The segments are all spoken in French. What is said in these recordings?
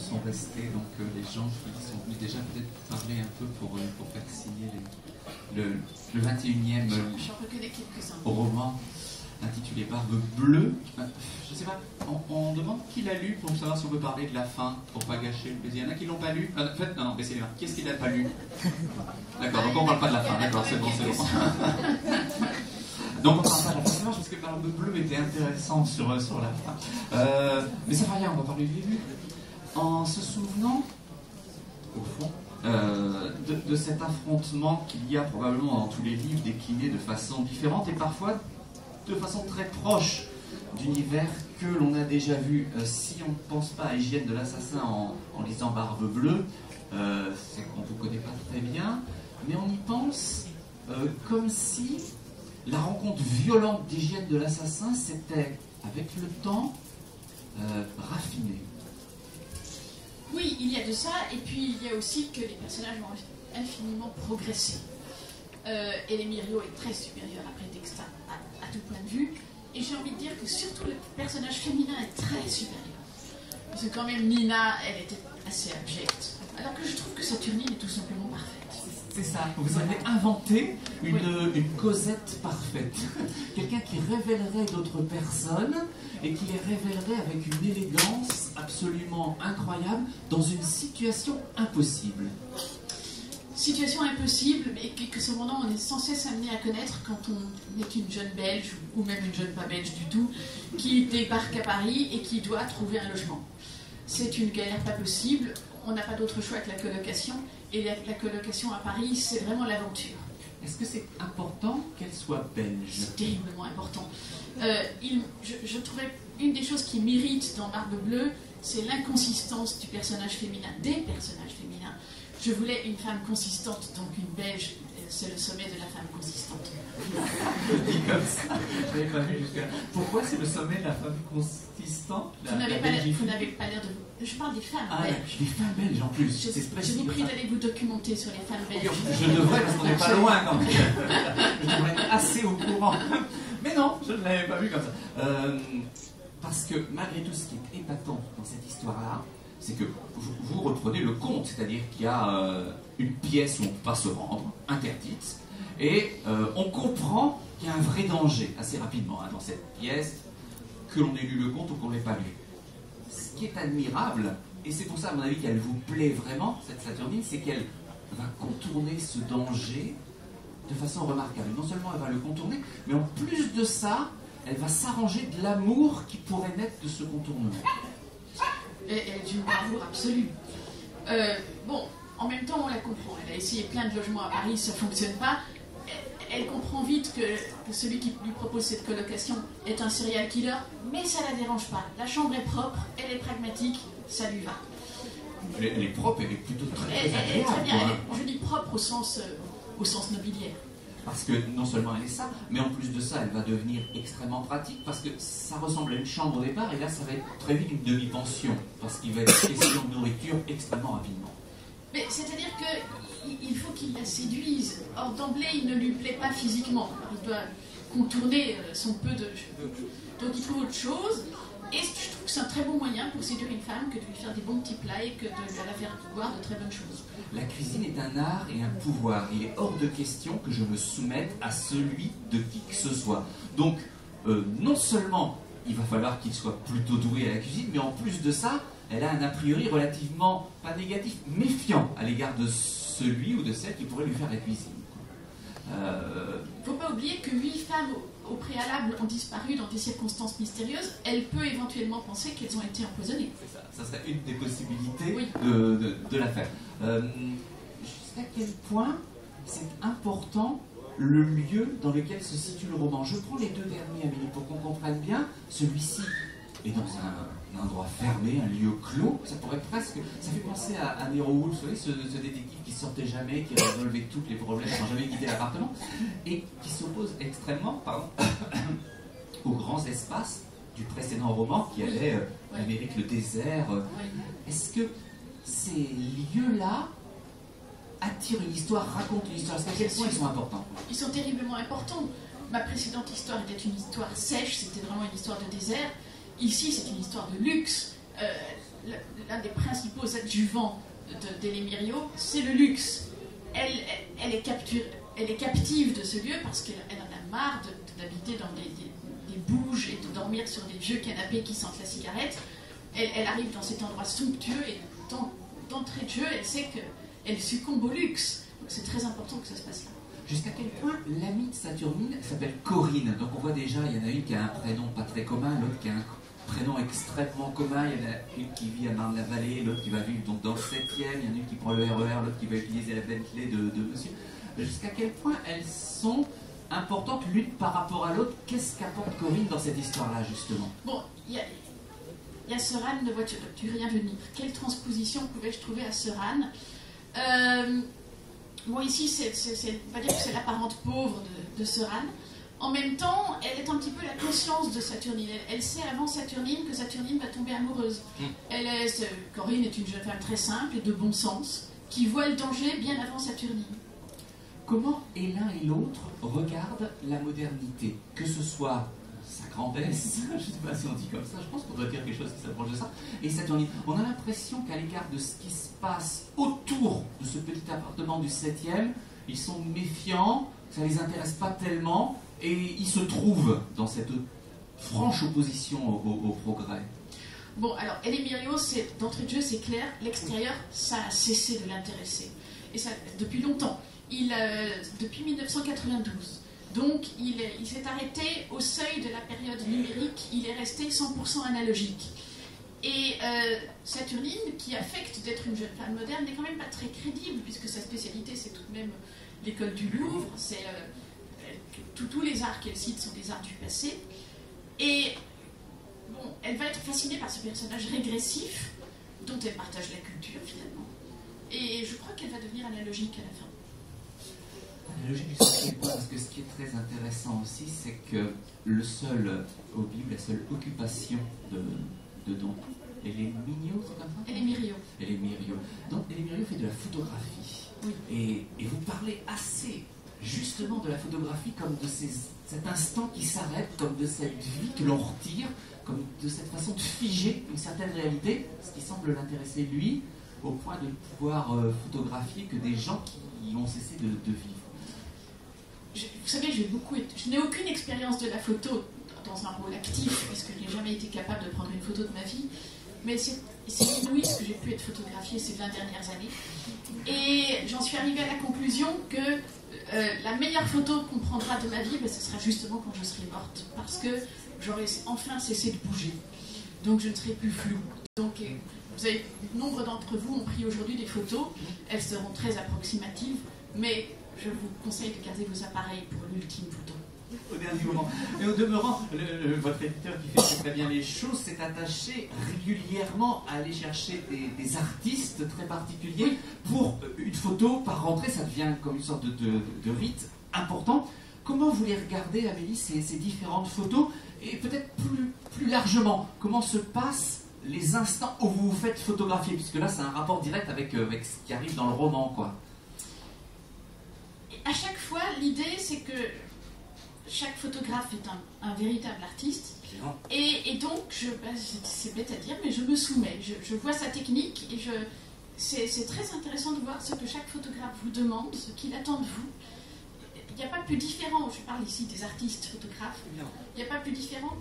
sont restés, donc les gens qui sont venus déjà peut-être parler un peu pour faire signer le 21e roman intitulé Barbe Bleue. Je ne sais pas, on demande qui l'a lu pour savoir si on peut parler de la fin, pour pas gâcher le plaisir. Il y en a qui l'ont pas lu. En fait, non, baissez les mains. Qui est-ce qui l'a pas lu? D'accord, donc on ne parle pas de la fin. D'accord, c'est bon, c'est bon. Donc on ne parle pas de la fin, parce que Barbe Bleue était intéressant sur la fin. Mais ça va rien, on va parler du début. En se souvenant, au fond, de cet affrontement qu'il y a probablement dans tous les livres déclinés de façon différente et parfois de façon très proche d'univers que l'on a déjà vu. Si on ne pense pas à Hygiène de l'assassin en lisant Barbe Bleue, c'est qu'on ne vous connaît pas très bien, mais on y pense comme si la rencontre violente d'Hygiène de l'assassin s'était, avec le temps, raffinée. Oui, il y a de ça, et puis il y a aussi que les personnages ont infiniment progressé. Hélène Miriot est très supérieure à Prétexta à tout point de vue, et j'ai envie de dire que surtout le personnage féminin est très supérieur. Parce que quand même Nina, elle était assez abjecte, alors que je trouve que Saturnine est tout simplement parfaite. C'est ça, vous avez inventé une Cosette parfaite. Quelqu'un qui révélerait d'autres personnes et qui les révélerait avec une élégance absolument incroyable dans une situation impossible. Situation impossible, mais que cependant on est sans cesse amené à connaître quand on est une jeune Belge, ou même une jeune pas belge du tout, qui débarque à Paris et qui doit trouver un logement. C'est une galère pas possible, on n'a pas d'autre choix que la colocation, et la colocation à Paris, c'est vraiment l'aventure. Est-ce que c'est important qu'elle soit belge? C'est terriblement important. Je trouvais une des choses qui m'irrite dans Barbe Bleue, c'est l'inconsistance du personnage féminin, des personnages féminins. Je voulais une femme consistante, donc une belge, c'est le sommet de la femme consistante. Je dis comme ça, je n'avais pas vu jusqu'à là. Pourquoi c'est le sommet de la femme consistante? Vous n'avez pas l'air de vous... Je parle des femmes belges. Des femmes belges en plus. Je vous prie d'aller vous documenter sur les femmes belges. Je devrais, parce qu'on n'est pas loin quand même. Je devrais être assez au courant. Mais non, je ne l'avais pas vu comme ça. Parce que malgré tout, ce qui est épatant dans cette histoire-là, c'est que vous reprenez le conte, c'est-à-dire qu'il y a une pièce où on ne peut pas se rendre, interdite, et on comprend qu'il y a un vrai danger assez rapidement dans cette pièce, que l'on ait lu le conte ou qu'on ne l'ait pas lu. Ce qui est admirable, et c'est pour ça à mon avis qu'elle vous plaît vraiment, cette Saturnine, c'est qu'elle va contourner ce danger de façon remarquable. Non seulement elle va le contourner, mais en plus de ça, elle va s'arranger de l'amour qui pourrait naître de ce contournement. Elle est d'une bravoure absolue. Bon, en même temps, on la comprend. Elle a essayé plein de logements à Paris, ça ne fonctionne pas. Elle comprend vite que celui qui lui propose cette colocation est un serial killer, mais ça ne la dérange pas. La chambre est propre, elle est pragmatique, ça lui va. Elle est propre, elle est plutôt très agréable. Elle est très bien, je dis propre au sens nobiliaire. Parce que non seulement elle est ça, mais en plus de ça, elle va devenir extrêmement pratique, parce que ça ressemble à une chambre au départ, et là, ça va être très vite une demi-pension, parce qu'il va être question de nourriture extrêmement rapidement. Mais c'est-à-dire qu'il faut qu'il la séduise. Or, d'emblée, il ne lui plaît pas physiquement. Alors, il doit contourner son peu de... Donc, il trouve autre chose. Et je trouve que c'est un très bon moyen pour séduire une femme que de lui faire des bons petits plats et que de la faire boire de très bonnes choses. La cuisine est un art et un pouvoir. Il est hors de question que je me soumette à celui de qui que ce soit. Donc, non seulement il va falloir qu'il soit plutôt doué à la cuisine, mais en plus de ça, elle a un a priori relativement, pas négatif, méfiant à l'égard de celui ou de celle qui pourrait lui faire la cuisine. Il ne faut pas oublier que 8 femmes au préalable ont disparu dans des circonstances mystérieuses. Elle peut éventuellement penser qu'elles ont été empoisonnées. C'est ça, ça serait une des possibilités oui. de l'affaire. Jusqu'à quel point c'est important le lieu dans lequel se situe le roman? Je prends les deux derniers, Amélie, pour qu'on comprenne bien. Celui-ci est dans un endroit fermé, un lieu clos. Ça pourrait presque... Ça fait penser à Nero Wolfe, vous savez, ce détective qui sortait jamais, qui résolvait tous les problèmes sans jamais quitter l'appartement, et qui s'oppose extrêmement, aux grands espaces du précédent roman qui allait l'Amérique, le désert. Est-ce que ces lieux-là attirent une histoire, racontent une histoire? À quel point ils sont importants? Ils sont terriblement importants. Ma précédente histoire était une histoire sèche, c'était vraiment une histoire de désert. Ici, c'est une histoire de luxe. l'un des principaux adjuvants d'Elémírio, c'est le luxe. Elle est captive de ce lieu parce qu'elle en a marre d'habiter dans des bouges et de dormir sur des vieux canapés qui sentent la cigarette. Elle arrive dans cet endroit somptueux et d'entrée de jeu, elle sait qu'elle succombe au luxe. Donc c'est très important que ça se passe là. Jusqu'à quel point l'amie de Saturnine s'appelle Corinne. Donc on voit déjà, il y en a une qui a un prénom pas très commun, l'autre qui a un prénom extrêmement commun. Il y en a une qui vit à Marne-la-Vallée, l'autre qui va vivre donc dans le 7e, il y en a une qui prend le RER, l'autre qui va utiliser la Bentley de monsieur. Jusqu'à quel point elles sont importantes l'une par rapport à l'autre? Qu'est-ce qu'apporte Corinne dans cette histoire-là, justement? Bon, il y a Seuran de voiture, tu rien venir. Quelle transposition pouvais-je trouver à Seuran? Bon, ici, on va dire que c'est la parente pauvre de Seuran. En même temps, elle est un petit peu la conscience de Saturnine. Elle sait avant Saturnine que Saturnine va tomber amoureuse. Corinne est une jeune femme très simple et de bon sens, qui voit le danger bien avant Saturnine. Comment et l'un et l'autre regardent la modernité? Que ce soit sa grandesse, je ne sais pas si on dit comme ça, je pense qu'on doit dire quelque chose qui s'approche de ça, et Saturnine. On a l'impression qu'à l'égard de ce qui se passe autour de ce petit appartement du 7e, ils sont méfiants, ça ne les intéresse pas tellement, et ils se trouvent dans cette franche opposition au progrès. Bon, alors, Elémírio, d'entrée de jeu, c'est clair, l'extérieur, ça a cessé de l'intéresser. Et ça, depuis longtemps. Depuis 1992. Donc, il s'est arrêté au seuil de la période numérique, il est resté 100% analogique. Et Saturnine, qui affecte d'être une jeune femme moderne, n'est quand même pas très crédible, puisque sa spécialité, c'est tout de même l'école du Louvre, tous les arts qu'elle cite sont des arts du passé. Et bon, elle va être fascinée par ce personnage régressif, dont elle partage la culture, finalement. Et je crois qu'elle va devenir analogique à la fin. Analogique du 7e point, parce que ce qui est très intéressant aussi, c'est que le seul hobby, la seule occupation de Don, Elémírio, c'est comme ça? Elémírio. Donc Elémírio fait de la photographie. Oui. Et vous parlez assez justement de la photographie comme de cet instant qui s'arrête, comme de cette vie que l'on retire, comme de cette façon de figer une certaine réalité, ce qui semble l'intéresser lui, au point de pouvoir photographier que des gens qui ont cessé de vivre. Vous savez, je n'ai aucune expérience de la photo dans un rôle actif, parce que je n'ai jamais été capable de prendre une photo de ma vie, mais c'est inouï ce que j'ai pu être photographiée ces 20 dernières années. Et j'en suis arrivée à la conclusion que la meilleure photo qu'on prendra de ma vie, ce sera justement quand je serai morte, parce que j'aurai enfin cessé de bouger. Donc je ne serai plus floue. Donc nombre d'entre vous ont pris aujourd'hui des photos, elles seront très approximatives, mais je vous conseille de garder vos appareils pour l'ultime photo. Au dernier moment. Et au demeurant, votre éditeur qui fait très bien les choses s'est attaché régulièrement à aller chercher des artistes très particuliers pour une photo par rentrée. Ça devient comme une sorte de rite important. Comment vous les regardez, Amélie, ces différentes photos? Et peut-être plus largement, comment se passent les instants où vous vous faites photographier? Puisque là, c'est un rapport direct avec ce qui arrive dans le roman, quoi. À chaque fois, l'idée, c'est que chaque photographe est un véritable artiste. Et donc, c'est bête à dire, mais je me soumets. Je vois sa technique et c'est très intéressant de voir ce que chaque photographe vous demande, ce qu'il attend de vous. Il n'y a pas plus différent, je parle ici des artistes photographes, il n'y a pas plus différent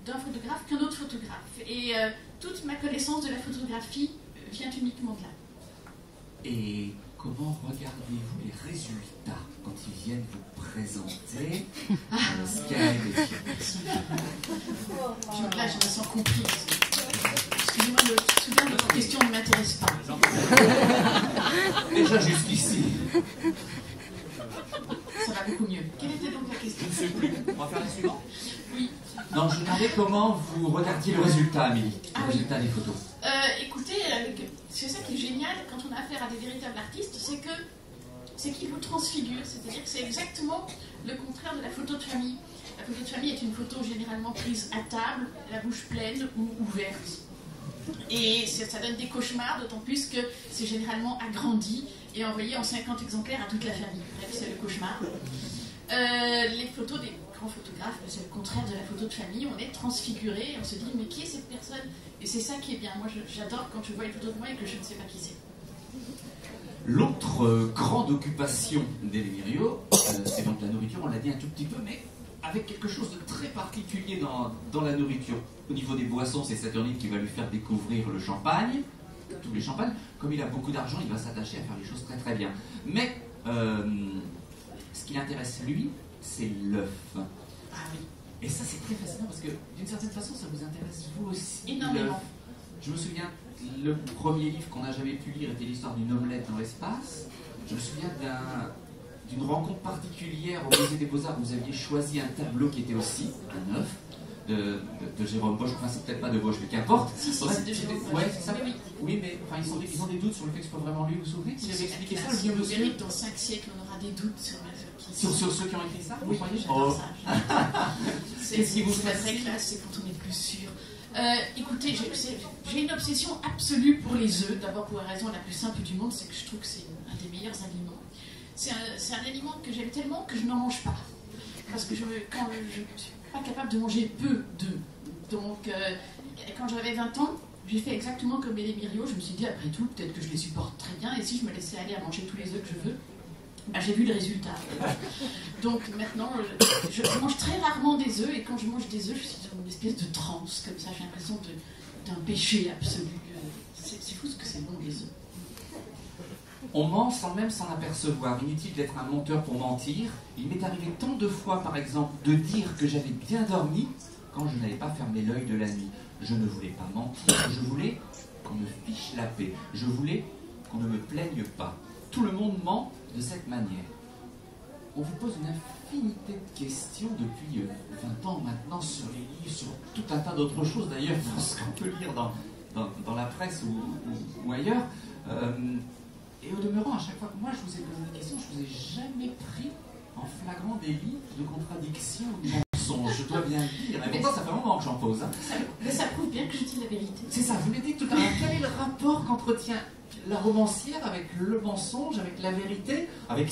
d'un photographe qu'un autre photographe. Et toute ma connaissance de la photographie vient uniquement de là. Et comment regardez-vous les résultats quand ils viennent vous présenter ce qu'il y a Là, je me sens comprise. Excusez-moi, je souviens de votre question ne m'intéresse pas. Déjà jusqu'ici. Ça va beaucoup mieux. Quelle était donc la question? Je ne sais plus. On va faire la suivante. Oui. Non, je demandais comment vous regardiez le résultat, Amélie. Le résultat des photos. Écoutez, c'est ça qui est génial quand on a affaire à des véritables artistes, c'est qu'ils vous transfigurent. C'est-à-dire que c'est exactement le contraire de la photo de famille. La photo de famille est une photo généralement prise à table, la bouche pleine ou ouverte. Et ça donne des cauchemars, d'autant plus que c'est généralement agrandi et envoyé en 50 exemplaires à toute la famille. Bref, c'est le cauchemar. Les photos des grand photographe, c'est le contraire de la photo de famille, on est transfiguré, on se dit mais qui est cette personne? Et c'est ça qui est bien, moi j'adore quand je vois une photo de moi et que je ne sais pas qui c'est. L'autre grande occupation d'Elemirio, c'est donc la nourriture, on l'a dit un tout petit peu, mais avec quelque chose de très particulier dans la nourriture. Au niveau des boissons, c'est Saturnine qui va lui faire découvrir le champagne, tous les champagnes. Comme il a beaucoup d'argent, il va s'attacher à faire les choses très très bien. Mais ce qui l'intéresse lui, c'est l'œuf. Ah oui. Et ça c'est très fascinant parce que d'une certaine façon ça vous intéresse vous aussi. Énormément. Je me souviens, le premier livre qu'on n'a jamais pu lire était l'histoire d'une omelette dans l'espace. Je me souviens d'une rencontre particulière au Musée des Beaux-Arts où vous aviez choisi un tableau qui était aussi un œuf de Jérôme Bosch. Enfin, c'est peut-être pas de Bosch, mais qu'importe. Si, c'est de Jérôme Bosch. Ouais, c'est ça. Oui, oui. Oui, mais enfin, ils ont des doutes sur le fait que ce soit vraiment lui, vous vous souvenez? Il avait expliqué ça, le Si vieux vous monsieur. verrez que dans 5 siècles, on aura des doutes Sur ceux qui ont écrit ça, vous Oui, croyez? j'adore ça. Qu'est-ce qui vous fait très classe, c'est quand on est plus sûr. Écoutez, j'ai une obsession absolue pour les œufs. D'abord pour la raison la plus simple du monde, c'est que je trouve que c'est un des meilleurs aliments. C'est un aliment que j'aime tellement que je n'en mange pas. Parce que je ne suis pas capable de manger peu d'œufs. Donc, quand j'avais 20 ans, j'ai fait exactement comme Elemirio. Je me suis dit, après tout, peut-être que je les supporte très bien. Et si je me laissais aller à manger tous les œufs que je veux, bah, j'ai vu le résultat. Donc maintenant, je mange très rarement des œufs. Et quand je mange des œufs, je suis dans une espèce de transe, comme ça. J'ai l'impression d'un péché absolu. C'est fou ce que c'est bon, les œufs. On ment sans même s'en apercevoir. Inutile d'être un menteur pour mentir. Il m'est arrivé tant de fois, par exemple, de dire que j'avais bien dormi quand je n'avais pas fermé l'œil de la nuit. Je ne voulais pas mentir, je voulais qu'on me fiche la paix. Je voulais qu'on ne me plaigne pas. Tout le monde ment de cette manière. On vous pose une infinité de questions depuis 20 ans maintenant sur les livres, sur tout un tas d'autres choses d'ailleurs, dans ce qu'on peut lire dans la presse ou ailleurs. Et au demeurant, à chaque fois que moi je vous ai posé des questions, je ne vous ai jamais pris en flagrant délit de contradiction ou de mensonge, je dois bien le dire. Et pourtant, ça fait un moment que j'en pose. Hein. Mais ça prouve bien que je dis la vérité. C'est ça, vous me dites tout à l'heure, quel est le rapport qu'entretient la romancière avec le mensonge, avec la vérité, avec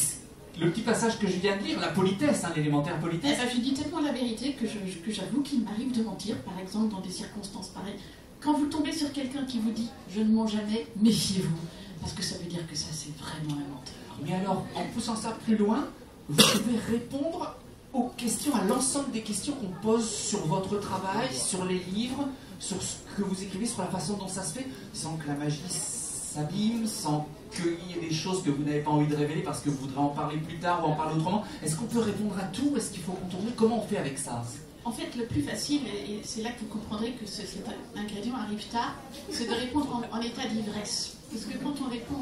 le petit passage que je viens de lire, la politesse, hein, l'élémentaire politesse. Je dis tellement la vérité que j'avoue qu'il m'arrive de mentir, par exemple dans des circonstances pareilles. Quand vous tombez sur quelqu'un qui vous dit « je ne mens jamais », méfiez-vous. Parce que ça veut dire que ça, c'est vraiment un menteur. Mais alors, en poussant ça plus loin, vous pouvez répondre aux questions, à l'ensemble des questions qu'on pose sur votre travail, sur les livres, sur ce que vous écrivez, sur la façon dont ça se fait, sans que la magie s'abîme, sans qu'il y ait des choses que vous n'avez pas envie de révéler parce que vous voudrez en parler plus tard ou en parler autrement. Est-ce qu'on peut répondre à tout? Est-ce qu'il faut contourner? Comment on fait avec ça? En fait, le plus facile, et c'est là que vous comprendrez que cet ingrédient arrive tard, c'est de répondre en état d'ivresse. Parce que quand on répond,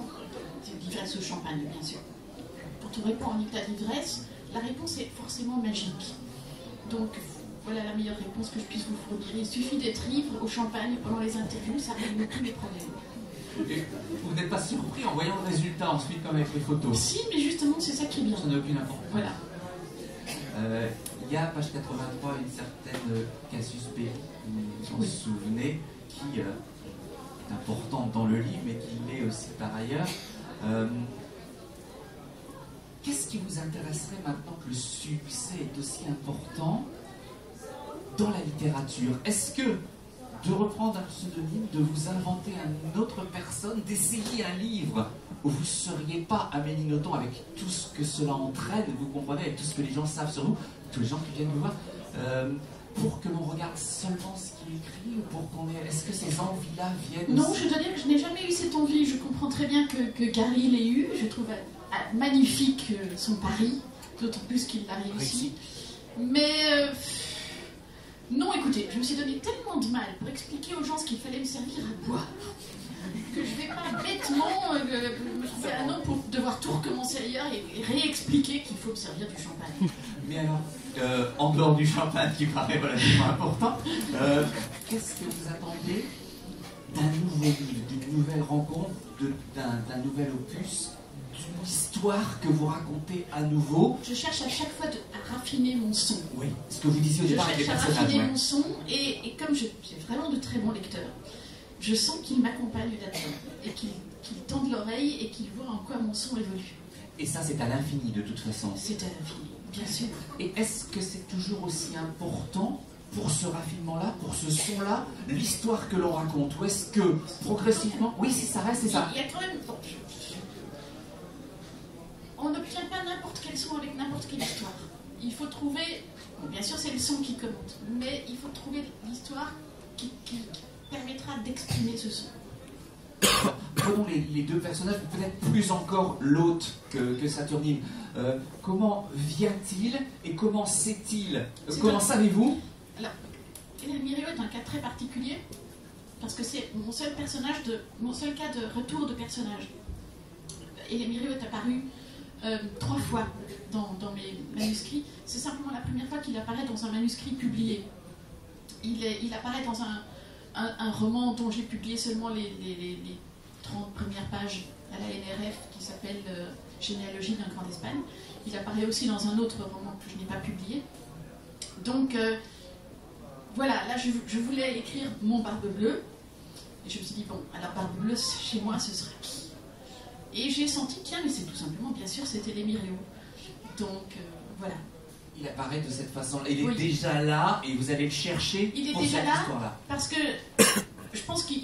d'ivresse au champagne bien sûr, quand on répond en état d'ivresse, la réponse est forcément magique. Donc voilà la meilleure réponse que je puisse vous fournir. Il suffit d'être ivre au champagne pendant les interviews, ça règle tous les problèmes. Et vous n'êtes pas surpris en voyant le résultat ensuite comme avec les photos? Si, mais justement c'est ça qui est bien. Ça n'a aucune importance. Voilà. Il y a, page 83, une certaine Cassius P, vous vous souvenez, qui est importante dans le livre, mais qui l'est aussi par ailleurs. Qu'est-ce qui vous intéresserait maintenant que le succès est aussi important dans la littérature? Est-ce que de reprendre un pseudonyme, de vous inventer une autre personne, d'essayer un livre où vous ne seriez pas Amélie Nothomb avec tout ce que cela entraîne, vous comprenez, avec tout ce que les gens savent sur vous, tous les gens qui viennent vous voir, pour que l'on regarde seulement ce qu'il écrit, ou pour qu'on ait... Est-ce que ces envies-là viennent Non, aussi? je dois dire que je n'ai jamais eu cette envie. Je comprends très bien que Gary l'ait eu. Je trouve magnifique son pari, d'autant plus qu'il l'a réussi. Mais non, écoutez, je me suis donné tellement de mal pour expliquer aux gens ce qu'il fallait me servir à boire que je ne vais pas bêtement me trouver un an pour devoir tout recommencer ailleurs et réexpliquer qu'il faut me servir du champagne. Mais alors, en dehors du champagne qui paraît relativement important, qu'est-ce que vous attendez d'un nouveau livre, d'une nouvelle rencontre, d'un nouvel opus, d'une histoire que vous racontez à nouveau? Je cherche à chaque fois à raffiner mon son. Oui, ce que vous disiez au départ avec les Je cherche à personnages. raffiner mon son et comme j'ai vraiment de très bons lecteurs, je sens qu'ils m'accompagnent là-dedans et qu'ils tendent l'oreille et qu'ils voient en quoi mon son évolue. Et ça, c'est à l'infini de toute façon. C'est à l'infini. Bien sûr. Et est-ce que c'est toujours aussi important pour ce raffinement-là, pour ce son-là, l'histoire que l'on raconte? Ou est-ce que progressivement... Oui, si ça reste, c'est ça. Il y a quand même... On n'obtient pas n'importe quel son avec n'importe quelle histoire. Il faut trouver... Bon, bien sûr, c'est le son qui commente, mais il faut trouver l'histoire qui permettra d'exprimer ce son. Prenons les deux personnages, peut-être plus encore l'hôte que Saturnine. Comment vient-il et comment sait-il? Comment savez-vous? Alors, Hélène Miriot est un cas très particulier parce que c'est mon seul cas de retour de personnage. Hélène Miriot est apparu 3 fois dans mes manuscrits. C'est simplement la première fois qu'il apparaît dans un manuscrit publié. Il apparaît dans un roman dont j'ai publié seulement les 30 premières pages à la NRF qui s'appelle Généalogie d'un grand d'Espagne. Il apparaît aussi dans un autre roman que je n'ai pas publié. Donc voilà, là je voulais écrire mon Barbe Bleue et je me suis dit bon, alors Barbe Bleue chez moi ce sera qui? Et j'ai senti tiens mais c'est tout simplement bien sûr c'était les Miriot. Donc voilà. Il apparaît de cette façon-là, il est déjà là et vous allez le chercher pour cette histoire-là. Parce que je pense que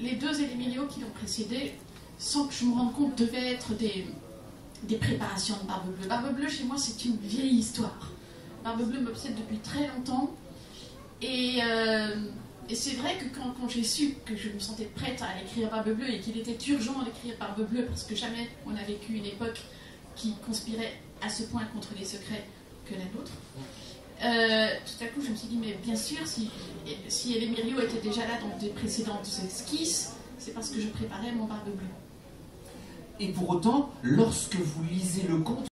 les deux et les Miriot qui l'ont précédé, sans que je me rende compte, devaient être des préparations de Barbe Bleue. Barbe Bleue, chez moi, c'est une vieille histoire. Barbe Bleue m'obsède depuis très longtemps. Et c'est vrai que quand j'ai su que je me sentais prête à écrire Barbe Bleue et qu'il était urgent d'écrire Barbe Bleue, parce que jamais on a vécu une époque qui conspirait à ce point contre les secrets que la nôtre, tout à coup je me suis dit mais bien sûr si Hélène Miriot était déjà là dans des précédentes esquisses, c'est parce que je préparais mon Barbe Bleue. Et pour autant, lorsque vous lisez le conte